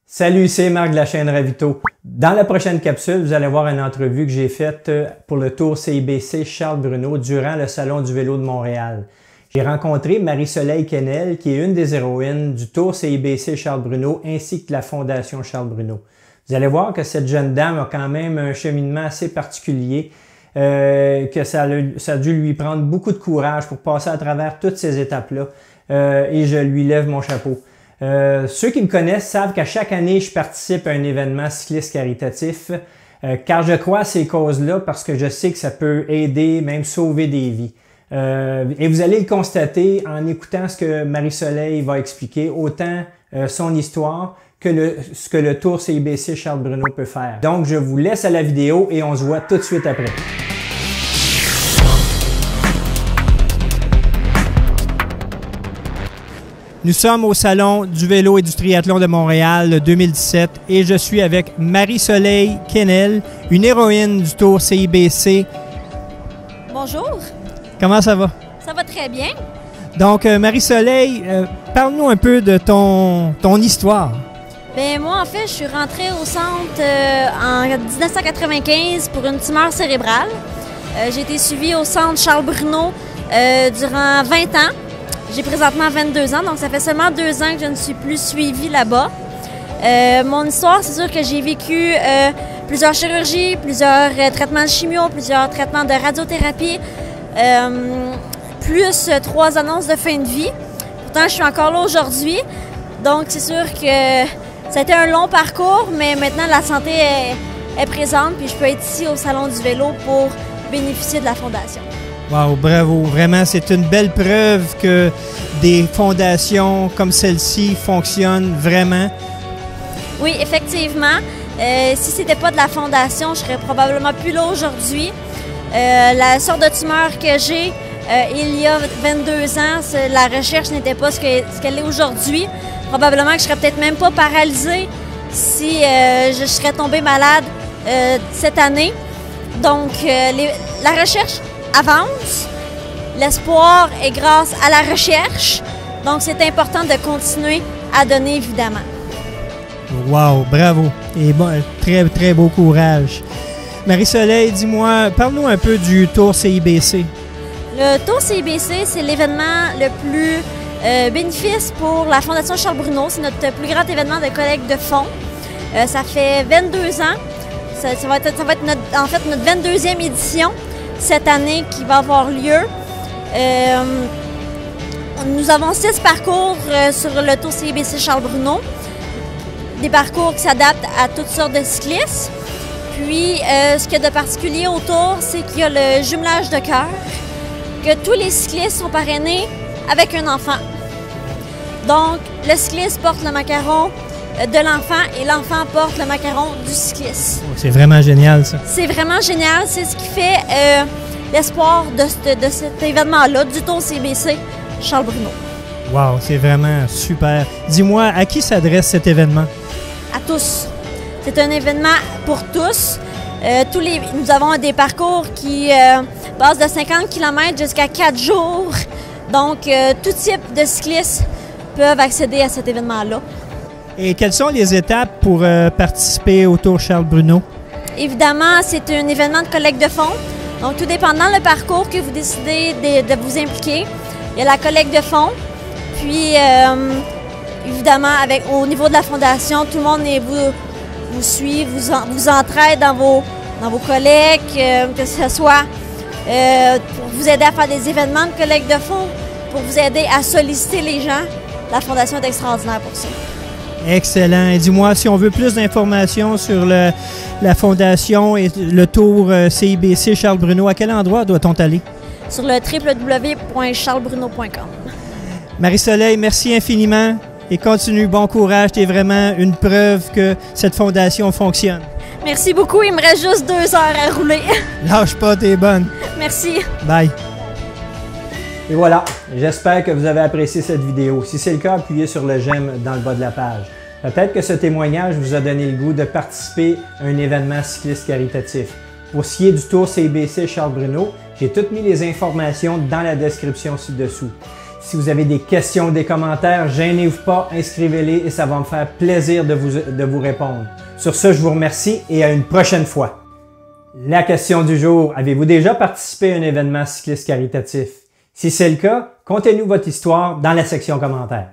Salut, c'est Marc de la chaîne Ravito. Dans la prochaine capsule, vous allez voir une entrevue que j'ai faite pour le Tour CIBC Charles Bruno durant le Salon du vélo de Montréal. J'ai rencontré Marie-Soleil Quesnel, qui est une des héroïnes du Tour CIBC Charles Bruno ainsi que de la Fondation Charles Bruno. Vous allez voir que cette jeune dame a quand même un cheminement assez particulier, que ça a dû lui prendre beaucoup de courage pour passer à travers toutes ces étapes-là et je lui lève mon chapeau. Ceux qui me connaissent savent qu'à chaque année, je participe à un événement cycliste caritatif car je crois à ces causes-là parce que je sais que ça peut aider, même sauver des vies. Et vous allez le constater en écoutant ce que Marie-Soleil va expliquer, autant son histoire que ce que le Tour CIBC Charles Bruno peut faire. Donc, je vous laisse à la vidéo et on se voit tout de suite après. Nous sommes au Salon du vélo et du triathlon de Montréal 2017 et je suis avec Marie-Soleil Quesnel, une héroïne du Tour CIBC. Bonjour. Comment ça va? Ça va très bien. Donc, Marie-Soleil, parle-nous un peu de ton histoire. Bien, moi, en fait, je suis rentrée au centre en 1995 pour une tumeur cérébrale. J'ai été suivie au centre Charles Bruno durant 20 ans. J'ai présentement 22 ans, donc ça fait seulement 2 ans que je ne suis plus suivie là-bas. Mon histoire, c'est sûr que j'ai vécu plusieurs chirurgies, plusieurs traitements de chimio, plusieurs traitements de radiothérapie, plus 3 annonces de fin de vie. Pourtant, je suis encore là aujourd'hui, donc c'est sûr que ça a été un long parcours, mais maintenant la santé est présente, puis je peux être ici au Salon du vélo pour bénéficier de la fondation. Wow, bravo! Vraiment, c'est une belle preuve que des fondations comme celle-ci fonctionnent vraiment. Oui, effectivement. Si ce n'était pas de la fondation, je serais probablement plus là aujourd'hui. La sorte de tumeur que j'ai il y a 22 ans, la recherche n'était pas ce qu'elle est aujourd'hui. Probablement que je serais peut-être même pas paralysée si je serais tombée malade cette année. Donc, la recherche avance. L'espoir est grâce à la recherche. Donc, c'est important de continuer à donner, évidemment. Wow, bravo! Et bon, très, très beau courage. Marie-Soleil, dis-moi, parle-nous un peu du Tour CIBC. Le Tour CIBC, c'est l'événement le plus bénéfice pour la Fondation Charles Bruno. C'est notre plus grand événement de collecte de fonds. Ça fait 22 ans. Ça va être notre 22e édition cette année qui va avoir lieu. Nous avons 6 parcours sur le Tour CIBC Charles Bruno. Des parcours qui s'adaptent à toutes sortes de cyclistes. Puis, ce qu'il y a de particulier au Tour, c'est qu'il y a le jumelage de cœur, que tous les cyclistes sont parrainés avec un enfant. Donc, le cycliste porte le macaron de l'enfant et l'enfant porte le macaron du cycliste. C'est vraiment génial, ça. C'est vraiment génial. C'est ce qui fait l'espoir de cet événement-là, du Tour CIBC Charles Bruno. Wow, c'est vraiment super. Dis-moi, à qui s'adresse cet événement? À tous. C'est un événement pour tous. Nous avons des parcours qui passent de 50 km jusqu'à 4 jours. Donc, tout type de cyclistes peuvent accéder à cet événement-là. Et quelles sont les étapes pour participer au Tour Charles Bruno? Évidemment, c'est un événement de collecte de fonds. Donc, tout dépendant le parcours que vous décidez de vous impliquer, il y a la collecte de fonds. Puis, évidemment, au niveau de la fondation, tout le monde vous suit, vous entraide dans vos collectes, que ce soit pour vous aider à faire des événements de collecte de fonds, pour vous aider à solliciter les gens. La fondation est extraordinaire pour ça. Excellent. Et dis-moi, si on veut plus d'informations sur la fondation et le Tour CIBC Charles Bruno, à quel endroit doit-on aller? Sur le www.charlesbruno.com. Marie-Soleil, merci infiniment et continue. Bon courage. Tu es vraiment une preuve que cette fondation fonctionne. Merci beaucoup. Il me reste juste 2 heures à rouler. Lâche pas, t'es bonne. Merci. Bye. Et voilà, j'espère que vous avez apprécié cette vidéo. Si c'est le cas, appuyez sur le j'aime dans le bas de la page. Peut-être que ce témoignage vous a donné le goût de participer à un événement cycliste caritatif. Pour ce qui est du Tour CIBC Charles Bruno, j'ai toutes mis les informations dans la description ci-dessous. Si vous avez des questions ou des commentaires, gênez-vous pas, inscrivez-les et ça va me faire plaisir de vous répondre. Sur ce, je vous remercie et à une prochaine fois. La question du jour, avez-vous déjà participé à un événement cycliste caritatif? Si c'est le cas, contez-nous votre histoire dans la section commentaires.